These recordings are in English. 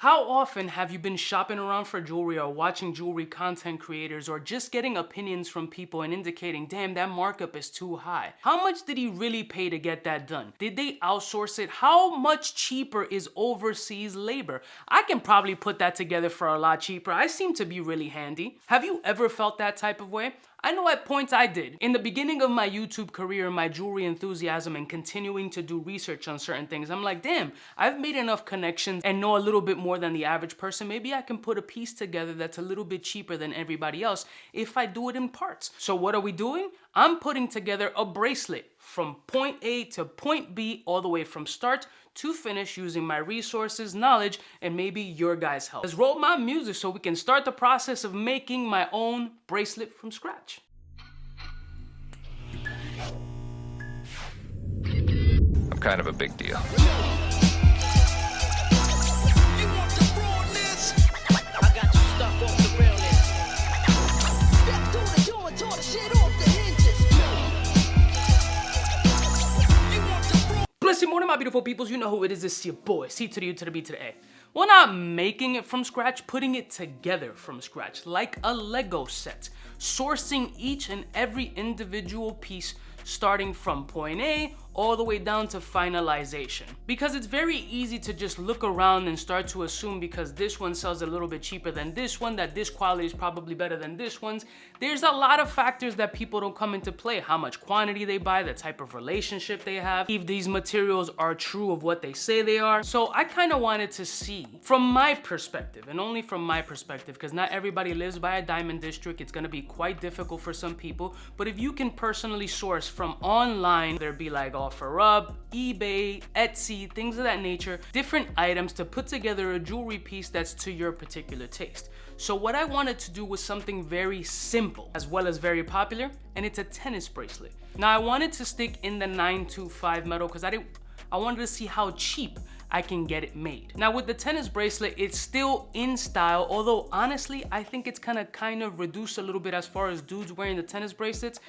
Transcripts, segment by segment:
How often have you been shopping around for jewelry or watching jewelry content creators or just getting opinions from people and indicating, damn, that markup is too high? How much did he really pay to get that done? Did they outsource it? How much cheaper is overseas labor? I can probably put that together for a lot cheaper. I seem to be really handy. Have you ever felt that type of way? I know at points I did. In the beginning of my YouTube career, my jewelry enthusiasm and continuing to do research on certain things, I'm like, damn, I've made enough connections and know a little bit more than the average person. Maybe I can put a piece together that's a little bit cheaper than everybody else if I do it in parts. So what are we doing? I'm putting together a bracelet from point A to point B, all the way from start to finish, using my resources, knowledge, and maybe your guys' help. Let's roll my music so we can start the process of making my own bracelet from scratch. I'm kind of a big deal. Blessed morning, my beautiful peoples. You know who it is. It's your boy, C to the U to the B to the A. Well, not making it from scratch, putting it together from scratch, like a Lego set. Sourcing each and every individual piece, starting from point A all the way down to finalization. Because it's very easy to just look around and start to assume because this one sells a little bit cheaper than this one, that this quality is probably better than this one's. There's a lot of factors that people don't come into play. How much quantity they buy, the type of relationship they have, if these materials are true of what they say they are. So I kind of wanted to see from my perspective, and only from my perspective, because not everybody lives by a diamond district. It's gonna be quite difficult for some people. But if you can personally source from online, there'd be like OfferUp, eBay, Etsy, things of that nature, different items to put together a jewelry piece that's to your particular taste. So what I wanted to do was something very simple as well as very popular, and it's a tennis bracelet. Now I wanted to stick in the 925 metal because I wanted to see how cheap I can get it made. Now with the tennis bracelet, it's still in style, although honestly, I think it's kind of reduced a little bit as far as dudes wearing the tennis bracelets.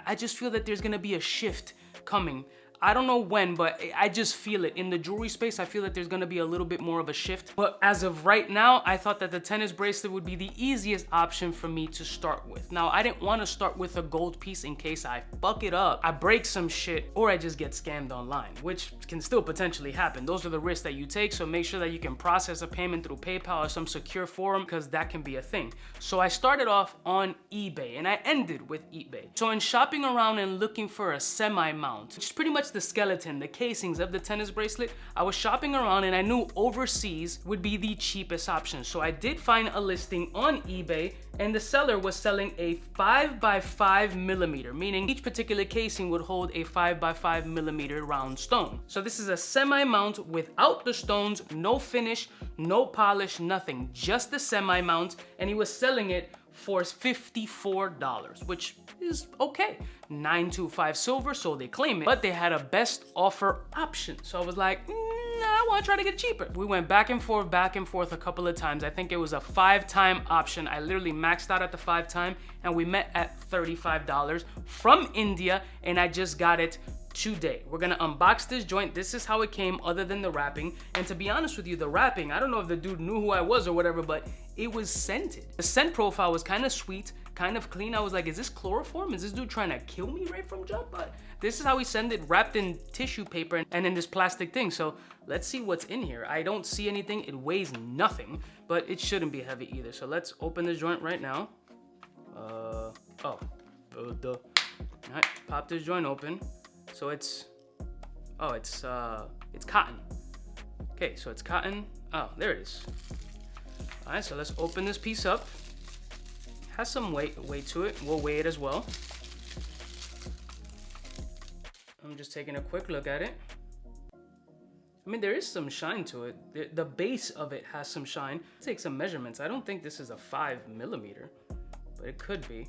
I just feel that there's gonna be a shift coming. I don't know when, but I just feel it. In the jewelry space, I feel that there's gonna be a little bit more of a shift. But as of right now, I thought that the tennis bracelet would be the easiest option for me to start with. Now, I didn't wanna start with a gold piece in case I fuck it up, I break some shit, or I just get scammed online, which can still potentially happen. Those are the risks that you take, so make sure that you can process a payment through PayPal or some secure forum, because that can be a thing. So I started off on eBay, and I ended with eBay. So in shopping around and looking for a semi-mount, which is pretty much the skeleton, the casings of the tennis bracelet, I was shopping around and I knew overseas would be the cheapest option. So I did find a listing on eBay, and the seller was selling a 5x5 millimeter, meaning each particular casing would hold a 5x5 millimeter round stone. So this is a semi-mount without the stones, no finish, no polish, nothing, just the semi-mount, and he was selling it for $54, which is okay. 925 silver, so they claim it, but they had a best offer option. So I was like, I want to try to get it cheaper. We went back and forth a couple of times. I think it was a 5-time option. I literally maxed out at the 5-time, and we met at $35 from India, and I just got it today. We're gonna unbox this joint. This is how it came, other than the wrapping. And to be honest with you, the wrapping, I don't know if the dude knew who I was or whatever, but it was scented. The scent profile was kind of sweet, kind of clean. I was like, is this chloroform? Is this dude trying to kill me right from jump? But this is how he sent it, wrapped in tissue paper and in this plastic thing. So let's see what's in here. I don't see anything. It weighs nothing, but it shouldn't be heavy either. So let's open this joint right now. All right, pop this joint open. So it's cotton. Okay, so it's cotton. Oh, there it is. All right, so let's open this piece up. Has some weight to it. We'll weigh it as well. I'm just taking a quick look at it. I mean, there is some shine to it. The base of it has some shine. Let's take some measurements. I don't think this is a 5 millimeter, but it could be.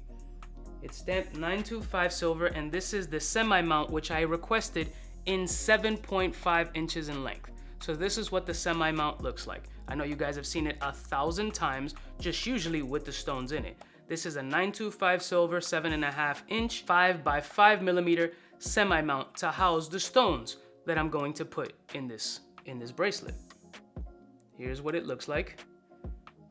It's stamped 925 silver, and this is the semi-mount, which I requested in 7.5 inches in length. So this is what the semi-mount looks like. I know you guys have seen it 1,000 times, just usually with the stones in it. This is a 925 silver, 7.5 inch, 5x5 millimeter semi-mount to house the stones that I'm going to put in this bracelet. Here's what it looks like.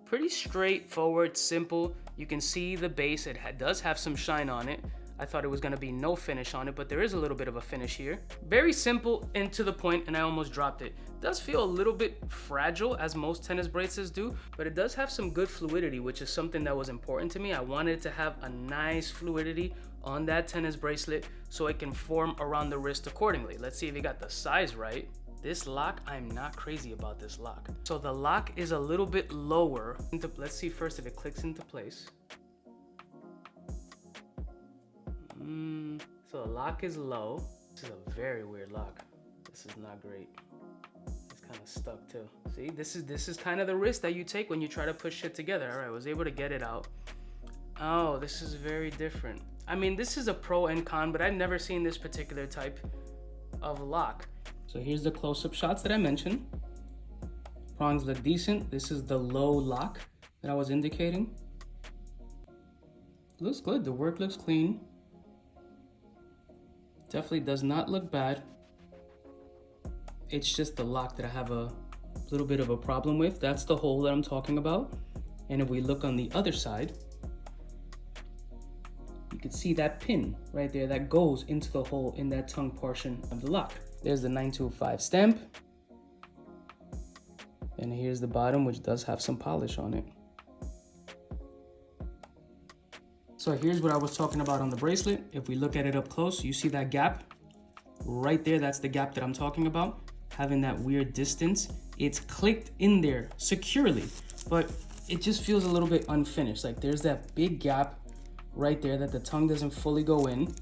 Pretty straightforward, simple. You can see the base, it does have some shine on it. I thought it was gonna be no finish on it, but there is a little bit of a finish here. Very simple and to the point, and I almost dropped it. It does feel a little bit fragile, as most tennis bracelets do, but it does have some good fluidity, which is something that was important to me. I wanted to have a nice fluidity on that tennis bracelet so it can form around the wrist accordingly. Let's see if it got the size right. This lock, I'm not crazy about this lock. So the lock is a little bit lower. Let's see first if it clicks into place. So the lock is low. This is a very weird lock. This is not great. It's kind of stuck too. See, this is kind of the risk that you take when you try to put shit together. All right, I was able to get it out. Oh, this is very different. I mean, this is a pro and con, but I've never seen this particular type of lock. So here's the close-up shots that I mentioned. Prongs look decent. This is the low lock that I was indicating. Looks good. The work looks clean. Definitely does not look bad. It's just the lock that I have a little bit of a problem with. That's the hole that I'm talking about. And if we look on the other side, you can see that pin right there that goes into the hole in that tongue portion of the lock. There's the 925 stamp. And here's the bottom, which does have some polish on it. So here's what I was talking about on the bracelet. If we look at it up close, you see that gap right there. That's the gap that I'm talking about. Having that weird distance. It's clicked in there securely, but it just feels a little bit unfinished. Like there's that big gap right there that the tongue doesn't fully go in.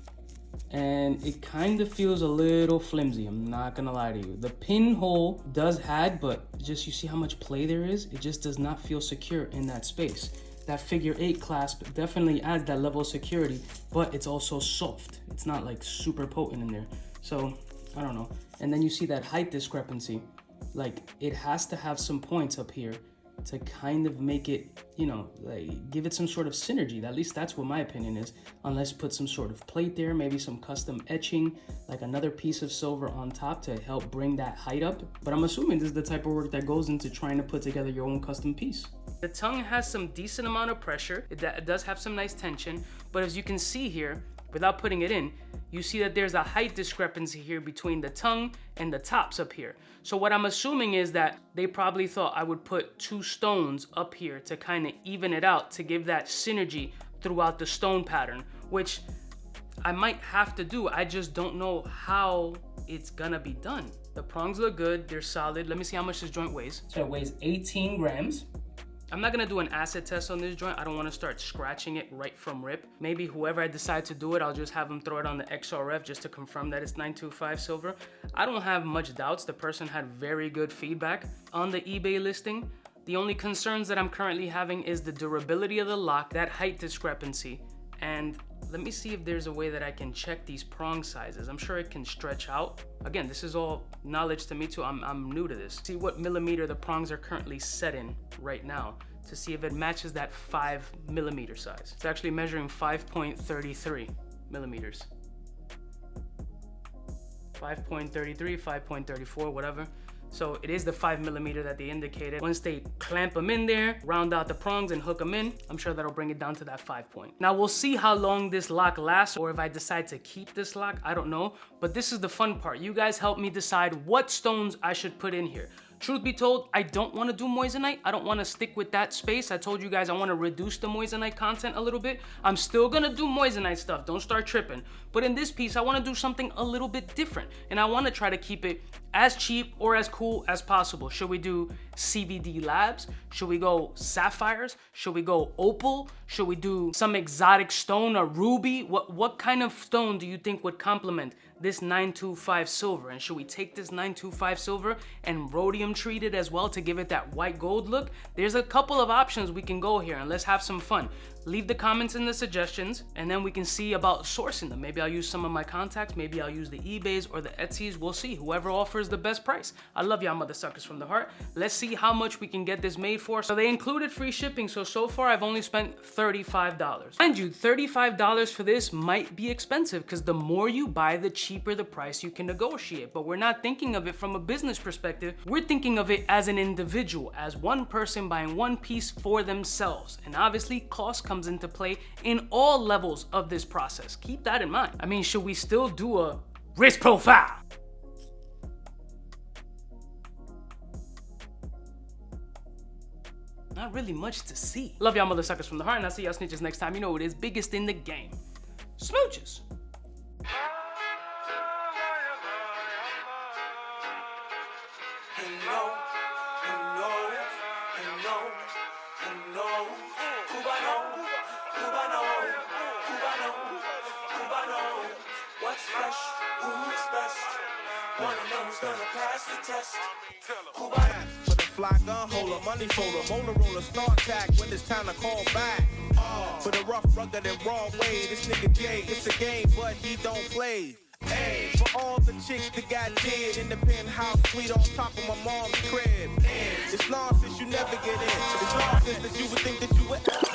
And it kind of feels a little flimsy, I'm not gonna lie to you. The pinhole does add, but just you see how much play there is? It just does not feel secure in that space. That figure 8 clasp definitely adds that level of security, but it's also soft. It's not like super potent in there. So, I don't know. And then you see that height discrepancy. Like it has to have some points up here to kind of make it, you know, like give it some sort of synergy. At least that's what my opinion is. Unless put some sort of plate there, maybe some custom etching, like another piece of silver on top to help bring that height up. But I'm assuming this is the type of work that goes into trying to put together your own custom piece. The tongue has some decent amount of pressure. It does have some nice tension, but as you can see here, without putting it in, you see that there's a height discrepancy here between the tongue and the tops up here. So what I'm assuming is that they probably thought I would put 2 stones up here to kind of even it out, to give that synergy throughout the stone pattern, which I might have to do. I just don't know how it's gonna be done. The prongs look good, they're solid. Let me see how much this joint weighs. So it weighs 18 grams. I'm not gonna do an acid test on this joint. I don't wanna start scratching it right from rip. Maybe whoever I decide to do it, I'll just have them throw it on the XRF just to confirm that it's 925 silver. I don't have much doubts. The person had very good feedback on the eBay listing. The only concerns that I'm currently having is the durability of the lock, that height discrepancy, and let me see if there's a way that I can check these prong sizes. I'm sure it can stretch out. Again, this is all knowledge to me too. I'm new to this. See what millimeter the prongs are currently set in right now to see if it matches that 5 millimeter size. It's actually measuring 5.33 millimeters. 5.33, 5.34, whatever. So it is the 5 millimeter that they indicated. Once they clamp them in there, round out the prongs and hook them in, I'm sure that'll bring it down to that 5 point. Now we'll see how long this lock lasts, or if I decide to keep this lock, I don't know. But this is the fun part. You guys help me decide what stones I should put in here. Truth be told, I don't want to do moissanite. I don't want to stick with that space. I told you guys I want to reduce the moissanite content a little bit. I'm still going to do moissanite stuff. Don't start tripping. But in this piece, I want to do something a little bit different. And I want to try to keep it as cheap or as cool as possible. Should we do CVD labs? Should we go sapphires? Should we go opal? Should we do some exotic stone or ruby? What kind of stone do you think would complement this 925 silver? And should we take this 925 silver and rhodium treat it as well to give it that white gold look? There's a couple of options we can go here, and let's have some fun. leave the comments and the suggestions, and then we can see about sourcing them. Maybe I'll use some of my contacts, maybe I'll use the eBays or the Etsy's, we'll see. Whoever offers the best price. I love y'all mother suckers from the heart. Let's see how much we can get this made for. So they included free shipping, so far I've only spent $35. Mind you, $35 for this might be expensive because the more you buy, the cheaper the price you can negotiate. But we're not thinking of it from a business perspective. We're thinking of it as an individual, as one person buying one piece for themselves. And obviously cost comes into play in all levels of this process. Keep that in mind. I mean, should we still do a risk profile? Not really much to see. Love y'all mother suckers from the heart, and I'll see y'all snitches next time. You know it is biggest in the game. Smooches. What's fresh? Who's best? Wanna know who's gonna pass the test? For the fly gun holder, money folder, Motorola start tag when it's time to call back. For the rough, rugged, and raw way, this nigga Jay, it's a game, but he don't play. Hey, for all the chicks that got dead in the penthouse suite on top of my mom's crib. It's nonsense you never get in. It's nonsense that you would think that you would.